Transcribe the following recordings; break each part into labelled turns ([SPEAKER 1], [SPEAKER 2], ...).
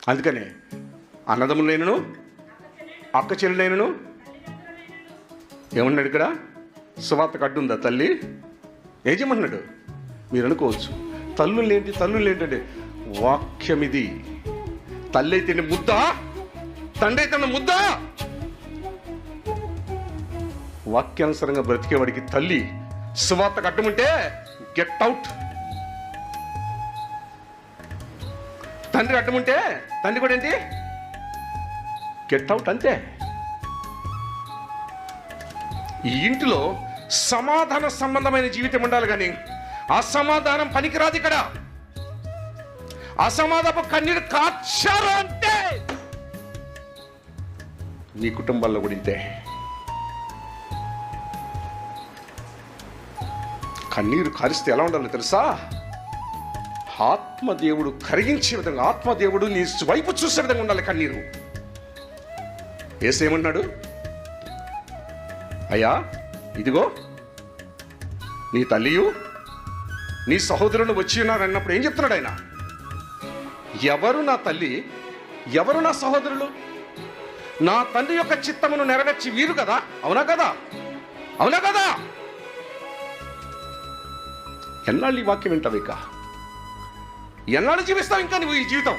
[SPEAKER 1] అందుకనే అన్నదమ్ములైనను అక్క చెల్లెలైనను ఏమన్నాడు ఇక్కడ? సువార్తకు అడ్డుందా తల్లి? ఏం చేయమన్నాడు? మీరు అనుకోవచ్చు తల్లులు ఏంటంటే వాక్యం ఇది. తల్లి అయితే ముద్ద, తండ్రి అయితే ముద్ద. వాక్యానుసారంగా బ్రతికేవాడికి తల్లి సువార్తకు అడ్డముంటే గెట్ అవుట్. తండ్రి అడ్డముంటే తండ్రి కూడా ఏంటి? గెట్ అవుట్, అంతే. ఈ ఇంటిలో సమాధాన సంబంధమైన జీవితం ఉండాలి, కానీ అసమాధానం పనికిరాదు. ఇక్కడ అసమాధానపు కన్నీరు కార్చారు అంటే మీ కుటుంబాల్లో కూడా ఇంతే. కన్నీరు కారిస్తే ఎలా ఉండాలో తెలుసా? ఆత్మదేవుడు కరిగించే విధంగా, ఆత్మదేవుడు నీ వైపు చూసే విధంగా ఉండాలి కన్నీరు. యేసేమన్నాడు? అయ్యా ఇదిగో నీ తల్లియు నీ సహోదరులు వచ్చి ఉన్నారు అన్నప్పుడు ఏం చెప్తున్నాడు ఆయన? ఎవరు నా తల్లి, ఎవరు నా సహోదరులు? నా తండ్రి యొక్క చిత్తమును నెరవేర్చి వీరు కదా. అవునా కదా? అవునా కదా? ఎన్నాళ్ళు ఈ వాక్యం వింటావు? ఇక ఎన్నాళ్ళు జీవిస్తావు ఇంకా నువ్వు ఈ జీవితం?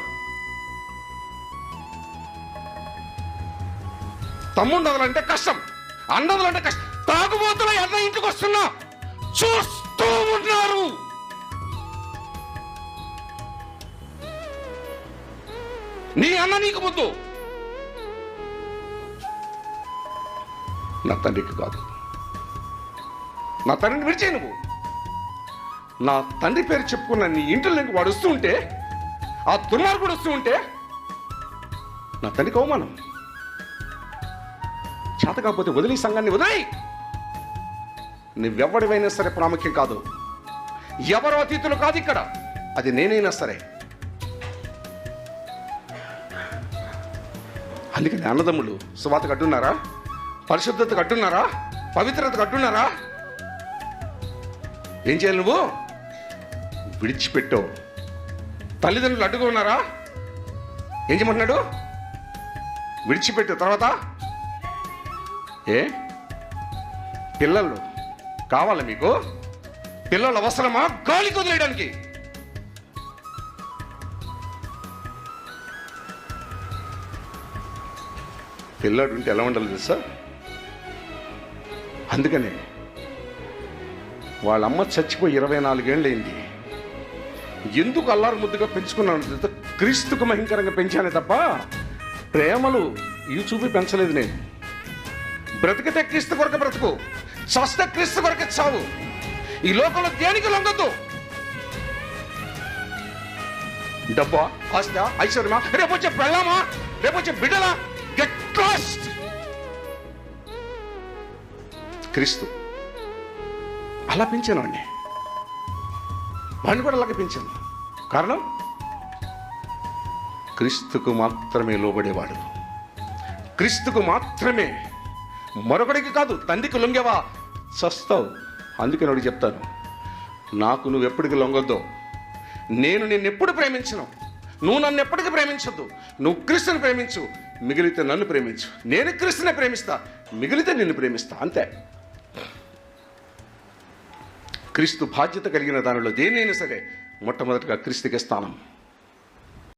[SPEAKER 1] తమ్ముడు వదలంటే కష్టం, అన్న వదలంటే కష్టం. తాగుబోతుల అన్న ఇంటికి వస్తున్నా చూస్తూ ఉన్నారు. నీ అన్న నీకు ముద్దు, నా తండ్రికి కాదు. నా తండ్రిని విడిచే నువ్వు. నా తండ్రి పేరు చెప్పుకున్న నీ ఇంట్లో వాడు వస్తూ ఉంటే, ఆ దుర్మార్గుడు వస్తూ ఉంటే నా తండ్రికి అవమానం. చేత కాకపోతే వదిలి సంఘాన్ని వదిలి. నువ్వెవడివైనా సరే ప్రాముఖ్యం కాదు, ఎవరు అతిథులు కాదు ఇక్కడ. అది నేనైనా సరే. అందుకని అన్నదమ్ములు సువార్తకు అడ్డున్నారా? పరిశుద్ధతకు అడ్డున్నారా? పవిత్రతకు అడ్డున్నారా? ఏం చేయాలి నువ్వు? విడిచిపెట్టావు. తల్లిదండ్రులు అడ్డుగా ఉన్నారా? ఏం చేయమంటున్నాడు? విడిచిపెట్టు. తర్వాత పిల్లలు కావాలా మీకు? పిల్లలు అవసరమా గాలికి వదిలేయడానికి? పిల్లాడు ఉంటే ఎలా ఉండాలి తెలుసా? అందుకనే వాళ్ళ అమ్మ చచ్చిపోయి 24 ఏళ్ళు అయింది. ఎందుకు అల్లారు ముద్దుగా పెంచుకున్నాను? క్రీస్తుకు మహింకరంగా పెంచానే తప్ప ప్రేమలు ఇవి చూపి పెంచలేదు నేను. బ్రతికితే క్రీస్తు కొరకు బ్రతుకు, చస్తే క్రీస్తు కొరకు చావు. ఈ లోకంలో దేనికి లొంగద్దు. డబ్బా, ఆస్తి, ఐశ్వర్యమా, రేపు వచ్చే పెళ్ళామా, రేపు వచ్చే బిడ్డలా, గెట్ లాస్ట్. క్రీస్తు అలా పెంచాను వాడిని. వాడిని కూడా అలాగే పెంచాను. కారణం క్రీస్తుకు మాత్రమే లోబడేవాడు, క్రీస్తుకు మాత్రమే, మరొకడికి కాదు. తండ్రికి లొంగేవా చస్తావు. అందుకే నేను చెప్తాను, నాకు నువ్వు ఎప్పటికీ లొంగొద్దు. నేను నిన్ను ఎప్పుడు ప్రేమించను, నువ్వు నన్ను ఎప్పటికీ ప్రేమించొద్దు. నువ్వు క్రీస్తుని ప్రేమించు, మిగిలితే నన్ను ప్రేమించు. నేను క్రీస్తునే ప్రేమిస్తా, మిగిలితే నిన్ను ప్రేమిస్తా, అంతే. క్రీస్తు బాధ్యత కలిగిన దానిలో దేనైనా సరే మొట్టమొదటిగా క్రీస్తుకే స్థానం.